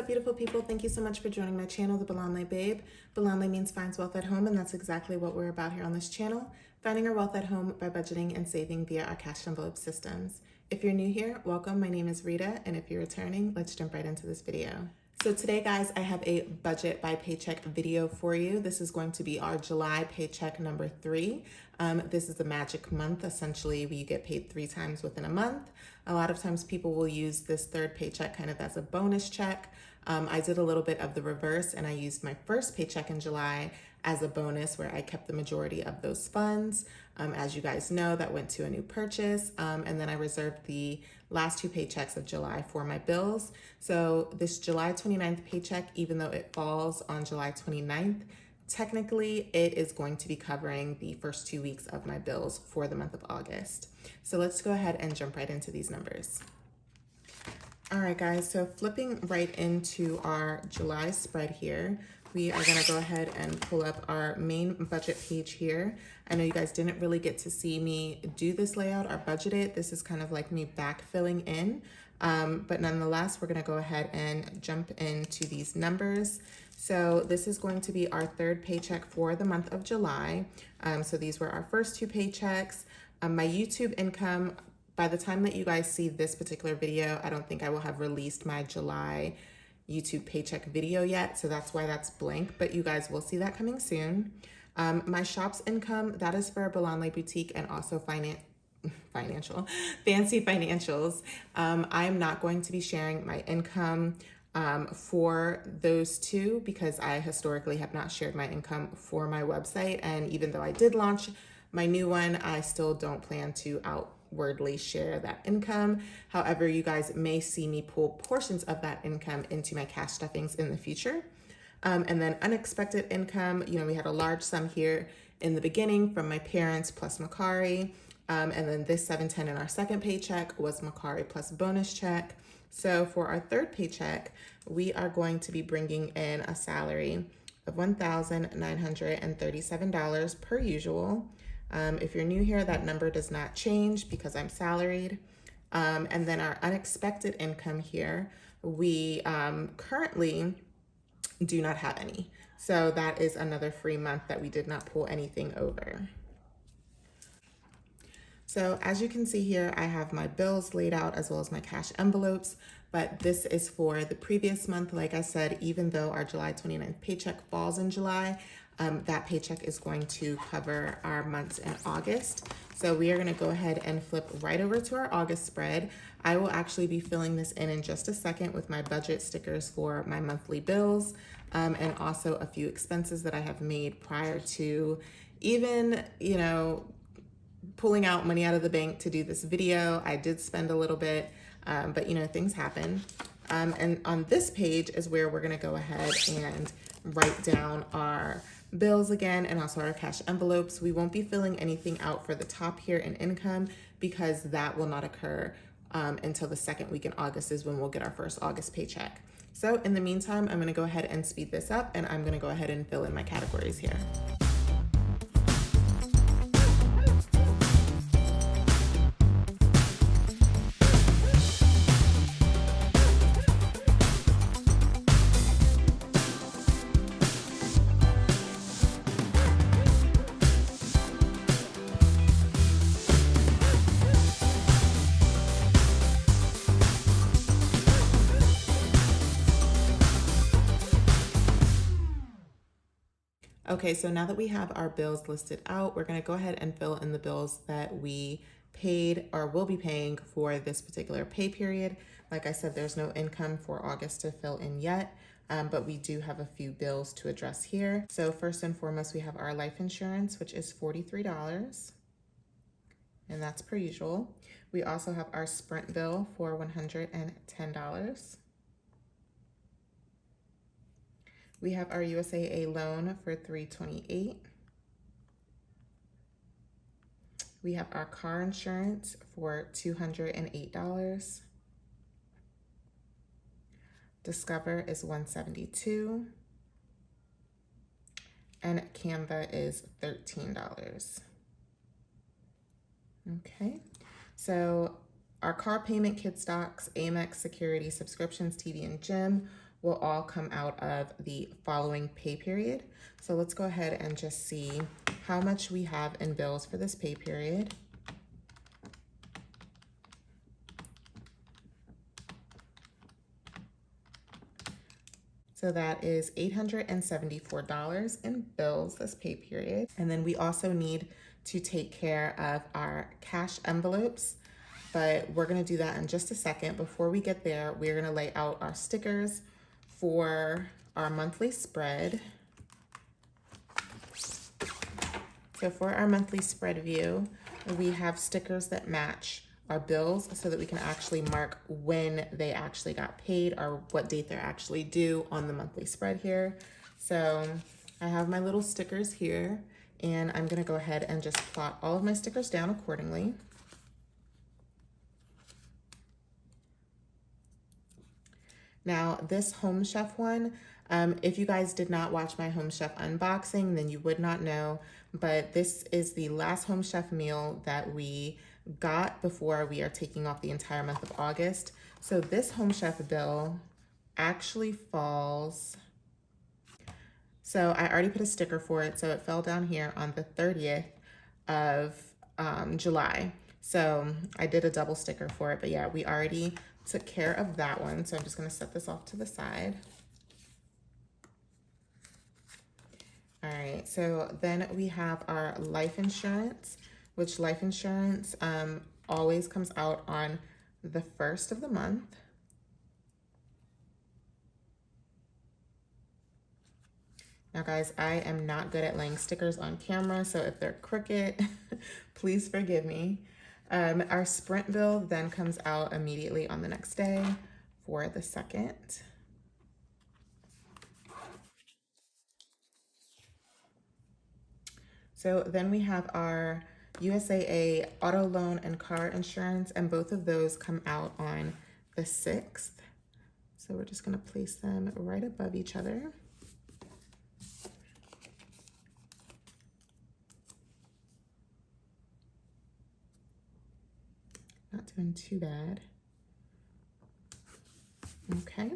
up, beautiful people? Thank you so much for joining my channel, The Balanle Babe. Balanle means finds wealth at home, and that's exactly what we're about here on this channel, finding our wealth at home by budgeting and saving via our cash envelope systems. If you're new here, welcome. My name is Rita, and if you're returning, let's jump right into this video. So today, guys, I have a budget by paycheck video for you. This is going to be our July paycheck number 3. This is the magic month, essentially, where you get paid 3 times within a month. A lot of times people will use this third paycheck kind of as a bonus check. I did a little bit of the reverse, and I used my first paycheck in July as a bonus where I kept the majority of those funds. As you guys know, that went to a new purchase, and then I reserved the last 2 paychecks of July for my bills. So this July 29th paycheck, even though it falls on July 29th, technically it is going to be covering the first 2 weeks of my bills for the month of August. So let's go ahead and jump right into these numbers. All right, guys, so flipping right into our July spread here, we are gonna go ahead and pull up our main budget page here. I know you guys didn't really get to see me do this layout or budget it. This is kind of like me backfilling in, but nonetheless, we're gonna go ahead and jump into these numbers. So this is going to be our third paycheck for the month of July. So these were our first 2 paychecks. My YouTube income, by the time that you guys see this particular video, I don't think I will have released my July YouTube paycheck video yet, so that's why that's blank, but you guys will see that coming soon. My shop's income, that is for Balanle Boutique and also FancyFinancials. I am not going to be sharing my income for those 2 because I historically have not shared my income for my website, and even though I did launch my new one, I still don't plan to outwardly share that income. However, you guys may see me pull portions of that income into my cash stuffings in the future. And then unexpected income, you know, we had a large sum here in the beginning from my parents plus Macari. And then this $710 in our second paycheck was Macari plus bonus check. So for our third paycheck, we are going to be bringing in a salary of $1,937 per usual. If you're new here, that number does not change because I'm salaried. And then our unexpected income here, we currently do not have any. So that is another free month that we did not pull anything over. So as you can see here, I have my bills laid out as well as my cash envelopes, but this is for the previous month. Like I said, even though our July 29th paycheck falls in July, that paycheck is going to cover our months in August. So we are gonna go ahead and flip right over to our August spread. I will actually be filling this in just a second with my budget stickers for my monthly bills, and also a few expenses that I have made prior to even, you know, pulling out money out of the bank to do this video. I did spend a little bit, but you know, things happen. And on this page is where we're gonna go ahead and write down our bills again and also our cash envelopes. We won't be filling anything out for the top here in income because that will not occur until the second week in August is when we'll get our first August paycheck. So in the meantime, I'm gonna go ahead and speed this up, and I'm gonna go ahead and fill in my categories here. Okay, so now that we have our bills listed out, we're gonna go ahead and fill in the bills that we paid or will be paying for this particular pay period. Like I said, there's no income for August to fill in yet, but we do have a few bills to address here. So first and foremost, we have our life insurance, which is $43, and that's per usual. We also have our Sprint bill for $110. We have our USAA loan for $328. We have our car insurance for $208. Discover is $172. And Canva is $13. Okay, so our car payment, kid stocks, Amex security, subscriptions, TV and gym will all come out of the following pay period. So let's go ahead and just see how much we have in bills for this pay period. So that is $874 in bills this pay period. And then we also need to take care of our cash envelopes, but we're gonna do that in just a second. Before we get there, we're gonna lay out our stickers for our monthly spread. So for our monthly spread view, we have stickers that match our bills so that we can actually mark when they actually got paid or what date they're actually due on the monthly spread here. So I have my little stickers here, and I'm gonna go ahead and just plot all of my stickers down accordingly. Now this Home Chef one, if you guys did not watch my Home Chef unboxing, then you would not know, but this is the last Home Chef meal that we got before we are taking off the entire month of August. So this Home Chef bill actually falls, so I already put a sticker for it, so it fell down here on the 30th of July. So I did a double sticker for it, but yeah, we already took care of that one. So I'm just gonna set this off to the side. All right, so then we have our life insurance, which life insurance always comes out on the 1st of the month. Now guys, I am not good at laying stickers on camera, so if they're crooked, please forgive me. Our Sprint bill then comes out immediately on the next day for the 2nd. So then we have our USAA auto loan and car insurance, and both of those come out on the 6th. So we're just gonna place them right above each other. Not doing too bad. Okay,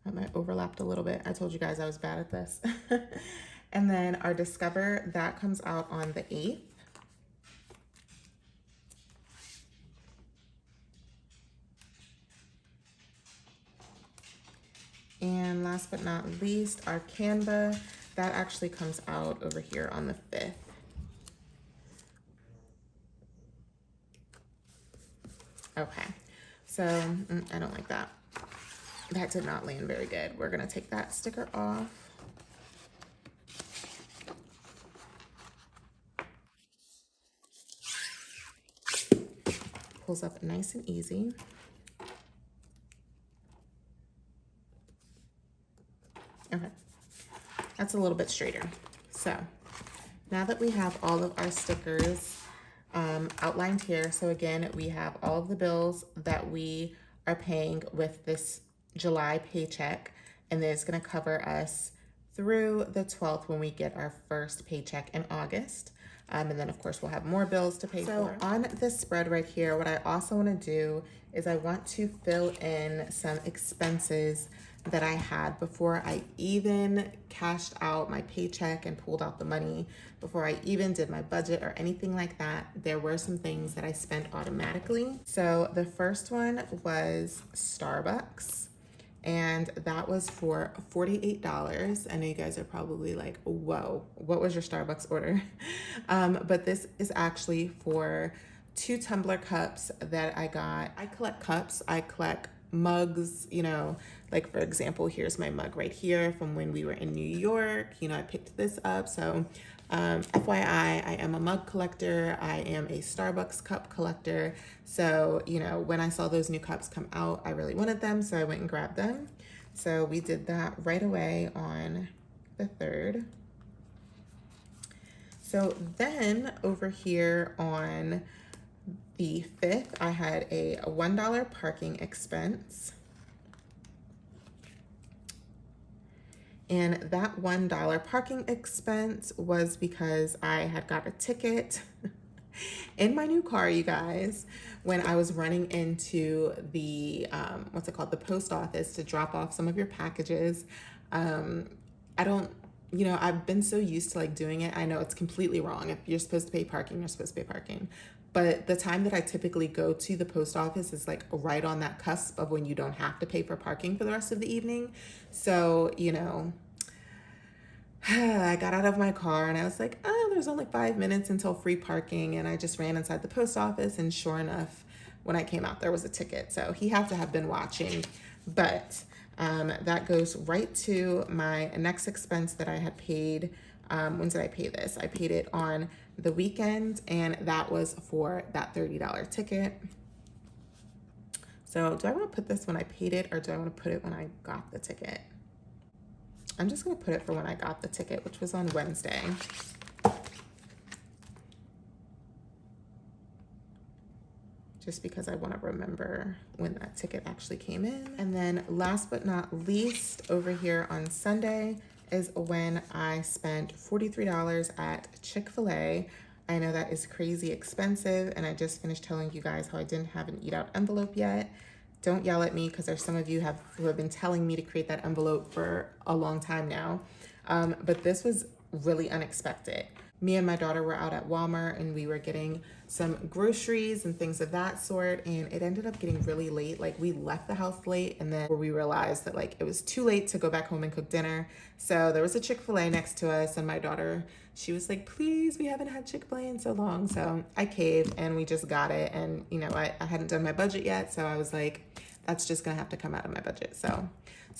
that might overlapped a little bit. I told you guys I was bad at this. And then our Discover, that comes out on the 8th. And last but not least, our Canva, that actually comes out over here on the 5th. Okay, so I don't like that. That did not land very good. We're gonna take that sticker off. Pulls up nice and easy. Okay, that's a little bit straighter. So now that we have all of our stickers outlined here, so again, we have all of the bills that we are paying with this July paycheck, and then it's gonna cover us through the 12th when we get our first paycheck in August. And then of course we'll have more bills to pay for. So on this spread right here, what I also wanna do is I want to fill in some expenses that I had before I even cashed out my paycheck and pulled out the money, before I even did my budget or anything like that. There were some things that I spent automatically. So the first one was Starbucks, and that was for $48. I know you guys are probably like, whoa, what was your Starbucks order? But this is actually for 2 tumbler cups that I got. I collect cups, I collect mugs, you know, like for example, here's my mug right here from when we were in New York. You know, I picked this up. So FYI, I am a mug collector. I am a Starbucks cup collector. So, you know, when I saw those new cups come out, I really wanted them. So I went and grabbed them. So we did that right away on the 3rd. So then over here on the 5th, I had a $1 parking expense. And that $1 parking expense was because I had got a ticket in my new car, you guys, when I was running into the, what's it called, the post office to drop off some of your packages. I don't, I've been so used to like doing it. I know it's completely wrong. If you're supposed to pay parking, you're supposed to pay parking. But the time that I typically go to the post office is like right on that cusp of when you don't have to pay for parking for the rest of the evening. So, I got out of my car and I was like, oh, there's only 5 minutes until free parking. And I just ran inside the post office. And sure enough, when I came out, there was a ticket. So he had to have been watching. But that goes right to my next expense that I had paid. When did I pay this? I paid it on the weekend, and that was for that $30 ticket. So do I want to put this when I paid it, or do I want to put it when I got the ticket? I'm just going to put it for when I got the ticket, which was on Wednesday. Just because I want to remember when that ticket actually came in. And then last but not least, over here on Sunday is when I spent $43 at Chick-fil-A. I know that is crazy expensive, and I just finished telling you guys how I didn't have an eat out envelope yet. Don't yell at me, because there's some of you who have been telling me to create that envelope for a long time now. But this was really unexpected. Me and my daughter were out at Walmart and we were getting some groceries and things of that sort, and it ended up getting really late. Like, we left the house late, and then we realized that like it was too late to go back home and cook dinner. So there was a Chick-fil-A next to us, and my daughter, she was like, please, we haven't had Chick-fil-A in so long. So I caved and we just got it. And I hadn't done my budget yet, so I was like, that's just gonna have to come out of my budget. So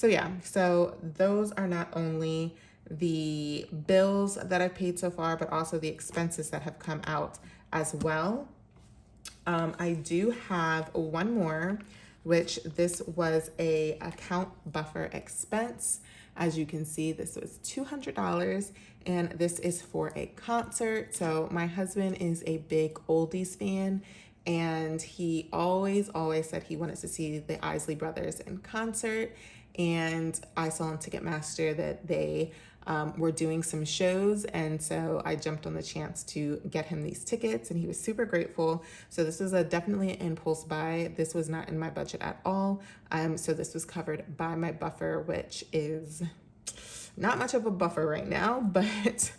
yeah, so those are not only the bills that I've paid so far, but also the expenses that have come out as well. I do have one more, which this was a account buffer expense. As you can see, this was $200, and this is for a concert. So my husband is a big oldies fan, and he always said he wanted to see the Isley Brothers in concert. And I saw on Ticketmaster that they were doing some shows, and so I jumped on the chance to get him these tickets, and he was super grateful. So this was definitely an impulse buy. This was not in my budget at all. So this was covered by my buffer, which is not much of a buffer right now, but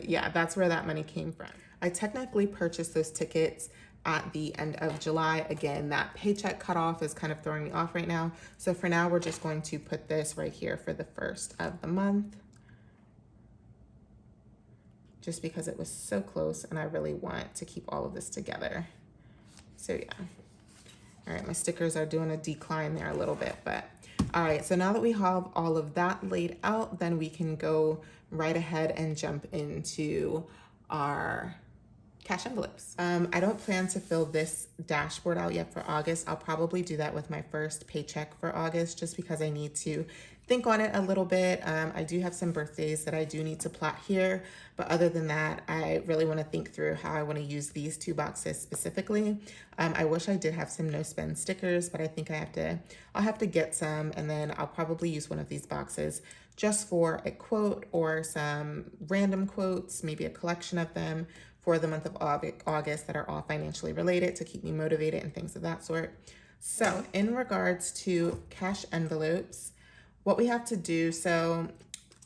yeah, that's where that money came from. I technically purchased those tickets at the end of July. Again, that paycheck cutoff is kind of throwing me off right now. So for now, we're just going to put this right here for the first of the month, just because it was so close and I really want to keep all of this together. So yeah. All right, my stickers are doing a decline there a little bit, but all right. So now that we have all of that laid out, then we can go right ahead and jump into our cash envelopes. I don't plan to fill this dashboard out yet for August. I'll probably do that with my first paycheck for August, just because I need to think on it a little bit. I do have some birthdays that I do need to plot here, but other than that, I really want to think through how I want to use these two boxes specifically. I wish I did have some no spend stickers, but I think I'll have to get some, and then I'll probably use one of these boxes just for a quote or some random quotes, maybe a collection of them for the month of August that are all financially related to keep me motivated and things of that sort. So in regards to cash envelopes, what we have to do, so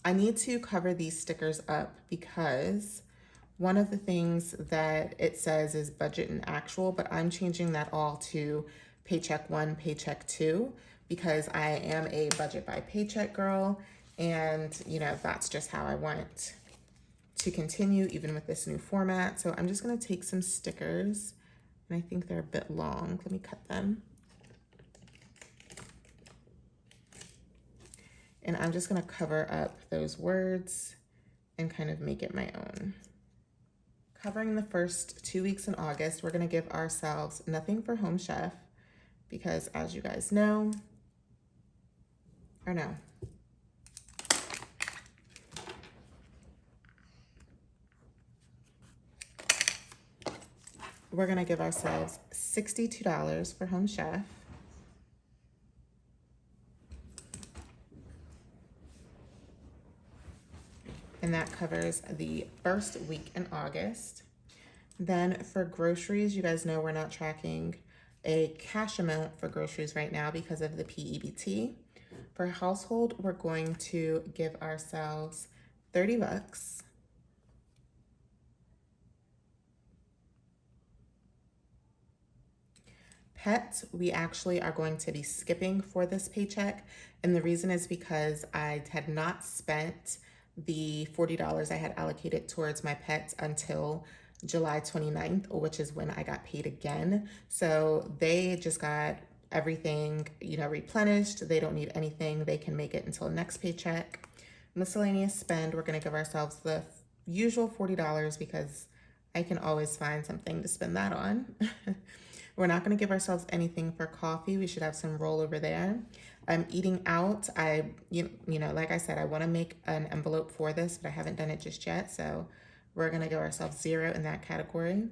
I need to cover these stickers up, because one of the things that it says is budget and actual, but I'm changing that all to paycheck 1, paycheck 2, because I am a budget by paycheck girl, and that's just how I want to continue even with this new format. So I'm just going to take some stickers, and I think they're a bit long. Let me cut them. And I'm just going to cover up those words and kind of make it my own. Covering the first 2 weeks in August, we're going to give ourselves nothing for Home Chef, because as you guys know, or no, we're going to give ourselves $62 for Home Chef. And that covers the first week in August. Then for groceries, you guys know we're not tracking a cash amount for groceries right now because of the PEBT. For household, we're going to give ourselves 30 bucks. Pets, we actually are going to be skipping for this paycheck. And the reason is because I had not spent the $40 I had allocated towards my pets until July 29th, which is when I got paid again. So they just got everything, replenished. They don't need anything. They can make it until next paycheck. Miscellaneous spend, we're going to give ourselves the usual $40 because I can always find something to spend that on. We're not going to give ourselves anything for coffee. We should have some rollover there. Eating out, like I said, I want to make an envelope for this, but I haven't done it just yet. So we're going to give ourselves 0 in that category.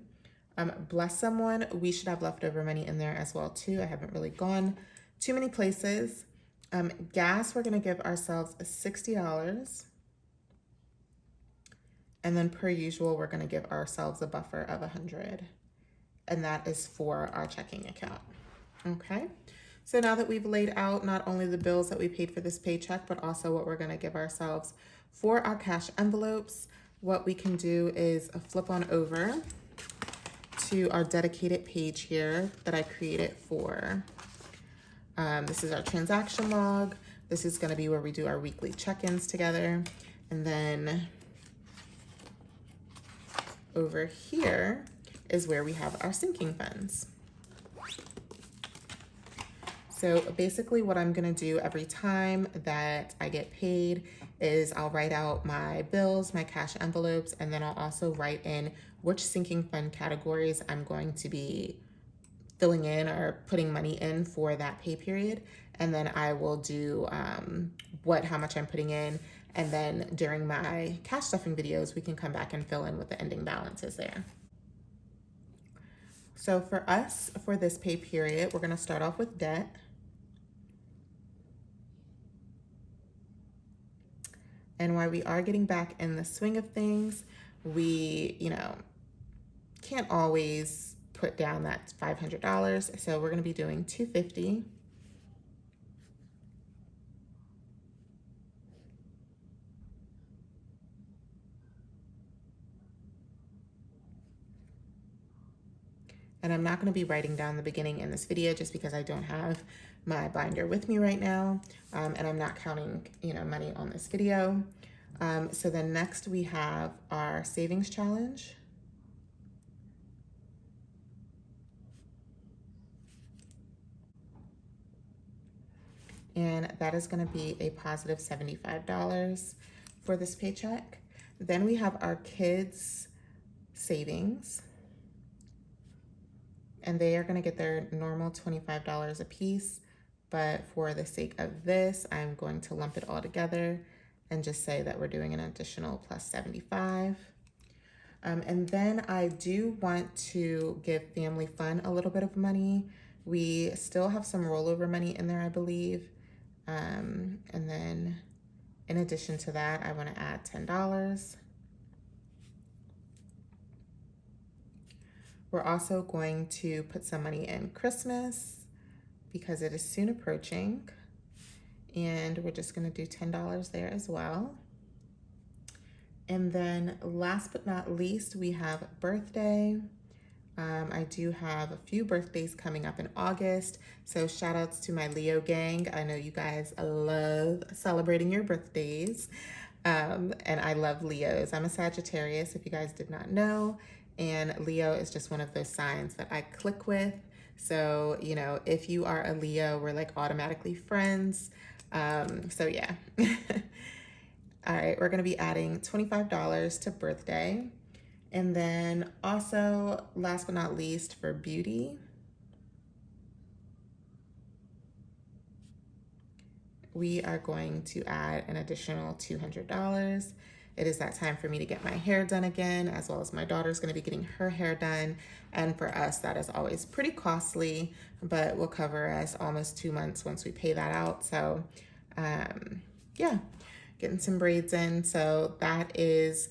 Bless someone, we should have leftover money in there as well too. I haven't really gone too many places. Gas, we're going to give ourselves $60. And then per usual, we're going to give ourselves a buffer of 100. And that is for our checking account. Okay, so now that we've laid out not only the bills that we paid for this paycheck, but also what we're gonna give ourselves for our cash envelopes, what we can do is flip on over to our dedicated page here that I created for, this is our transaction log. This is gonna be where we do our weekly check-ins together. And then over here, is where we have our sinking funds. So basically what I'm gonna do every time that I get paid is I'll write out my bills, my cash envelopes, and then I'll also write in which sinking fund categories I'm going to be filling in or putting money in for that pay period. And then I will do how much I'm putting in. And then during my cash stuffing videos, we can come back and fill in what the ending balance is there. So for us, for this pay period, we're gonna start off with debt. And while we are getting back in the swing of things, we, can't always put down that $500. So we're gonna be doing $250. And I'm not going to be writing down the beginning in this video just because I don't have my binder with me right now. And I'm not counting, money on this video. So then next we have our savings challenge. And that is going to be a positive $75 for this paycheck. Then we have our kids' savings. And they are going to get their normal $25 a piece. But for the sake of this, I'm going to lump it all together and just say that we're doing an additional plus 75. And then I do want to give Family Fun a little bit of money. We still have some rollover money in there, I believe. And then in addition to that, I want to add $10. We're also going to put some money in Christmas because it is soon approaching. And we're just gonna do $10 there as well. And then last but not least, we have birthday. I do have a few birthdays coming up in August. So shout outs to my Leo gang. I know you guys love celebrating your birthdays. And I love Leos. I'm a Sagittarius, if you guys did not know. And Leo is just one of those signs that I click with. So, if you are a Leo, we're like automatically friends. So yeah. All right, we're gonna be adding $25 to birthday. And then also, last but not least, for beauty, we are going to add an additional $200. It is that time for me to get my hair done again, as well as my daughter's gonna be getting her hair done. And for us, that is always pretty costly, but will cover us almost 2 months once we pay that out. So yeah, getting some braids in. So that is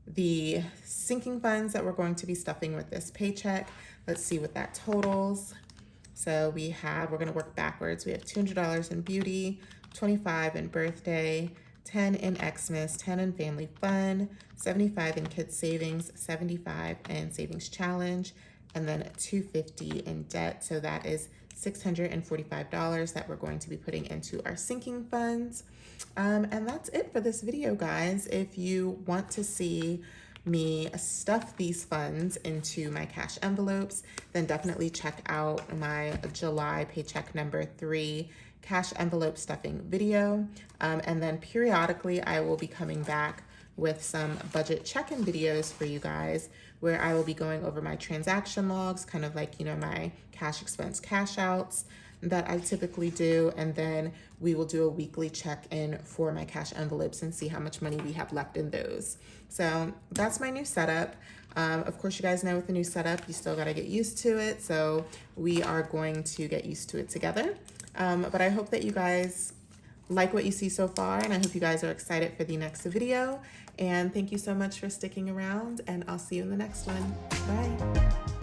the sinking funds that we're going to be stuffing with this paycheck. Let's see what that totals. So we're going to work backwards. We have $200 in beauty, $25 in birthday, $10 in Xmas, $10 in family fun, $75 in kids savings, $75 in savings challenge, and then $250 in debt. So that is $645 that we're going to be putting into our sinking funds. And that's it for this video, guys. If you want to see me stuff these funds into my cash envelopes, then definitely check out my July paycheck number 3 cash envelope stuffing video. And then periodically I will be coming back with some budget check-in videos for you guys, where I will be going over my transaction logs, kind of like, my cash expense cash outs that I typically do. And then we will do a weekly check-in for my cash envelopes and see how much money we have left in those. So that's my new setup. Of course, you guys know with the new setup, you still got to get used to it. So we are going to get used to it together. But I hope that you guys like what you see so far, and I hope you guys are excited for the next video. And thank you so much for sticking around, and I'll see you in the next one. Bye.